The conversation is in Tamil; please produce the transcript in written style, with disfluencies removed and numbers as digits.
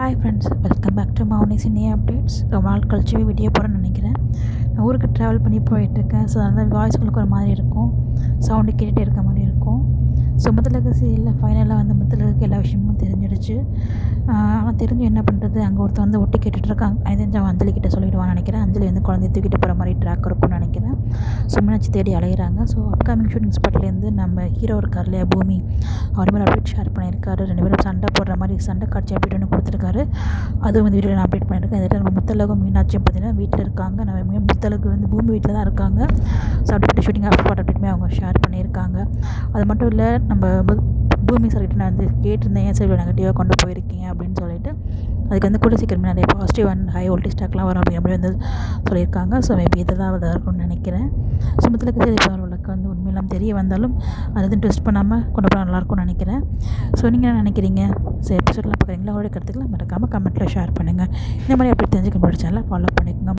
Hi friends, welcome back to Mouni cine updates. ரொம்ப நாள் கழிச்சு வீடியோ போகிறேன்னு நினைக்கிறேன். நான் ஊருக்கு ட்ராவல் பண்ணி போயிட்டுருக்கேன். ஸோ அதனால் வாய்ஸ்களுக்கு ஒரு மாதிரி இருக்கும், சவுண்டு கேட்டுகிட்டே இருக்க மாதிரி இருக்கும். ஸோ முத்தழகு சீரியலில் ஃபைனலாக வந்து முத்தழகுக்கு எல்லா விஷயமும் தெரிஞ்சிடுச்சு. ஆனால் தெரிஞ்சு என்ன பண்ணுறது, அங்கே ஒருத்தர் வந்து ஒட்டி கேட்டுட்ருக்காங்க. அது தெரிஞ்சு அவன் அஞ்சலி கிட்டே சொல்லிவிடுவான்னு நினைக்கிறேன். அஞ்சலி வந்து குழந்தைய தூக்கிட்டு போகிற மாதிரி ட்ராக் இருக்கும்னு நினைக்கிறேன். ஸோ மீனாட்சி தேடி அலையிறாங்க. ஸோ அப்கமிங் ஷூட்டிங் ஸ்பாட்லேருந்து நம்ம ஹீரோ இருக்கார் இல்லையா, பூமி, அவர் மேலே அப்டேட் ஷேர் பண்ணியிருக்காரு. 2 பேரும் சண்டை போடுற மாதிரி சண்டை காட்சி அப்டேட் ஒன்று கொடுத்துருக்காரு. அதுவும் வந்து வீடியோவில் நான் அப்டேட் பண்ணியிருக்கேன். இதில் நம்ம முத்தழகும் மீனாட்சியும் பார்த்தீங்கன்னா வீட்டில் இருக்காங்க. நம்ம முத்தழகு வந்து பூமி வீட்டில் தான் இருக்காங்க. ஸோ அப்டேட் ஷூட்டிங் ஸ்பாட் அப்டேட்டுமே அவங்க ஷேர் பண்ணியிருக்காங்க. அது மட்டும் இல்லை, நம்ம பூமி சார்கிட்ட நான் வந்து கேட்டிருந்தேன், ஏன் சார் இவ்வளோ நெகட்டிவாக கொண்டு போயிருக்கீங்க அப்படின்னு சொல்லிட்டு. அதுக்கு வந்து கூட சீக்கிரமே நிறைய பாசிட்டிவ் அண்ட் ஹை வோல்டேஜ் ஸ்டாக்லாம் வரும் அப்படிங்கிற மாதிரி வந்து சொல்லியிருக்காங்க. ஸோ மேபி இதை தான் அதை இருக்கும்னு நினைக்கிறேன். ஸோ முத்தழகு சீரியல் அவர்களுக்கு வந்து உண்மையெல்லாம் தெரிய வந்தாலும் அதை வந்து ட்விஸ்ட் பண்ணாமல் கொண்டு போனால் நல்லாயிருக்கும்னு நினைக்கிறேன். ஸோ நீங்கள் என்ன நினைக்கிறீங்க? ஸோ எபிசோட்லாம் பார்க்குறீங்களா? அவருடைய கருத்துக்களை மறக்காமல் கமெண்ட்டில் ஷேர் பண்ணுங்கள். இந்த மாதிரி அப்படி தெரிஞ்சுக்க முடியும் சேனலை ஃபாலோ பண்ணிக்கோங்க.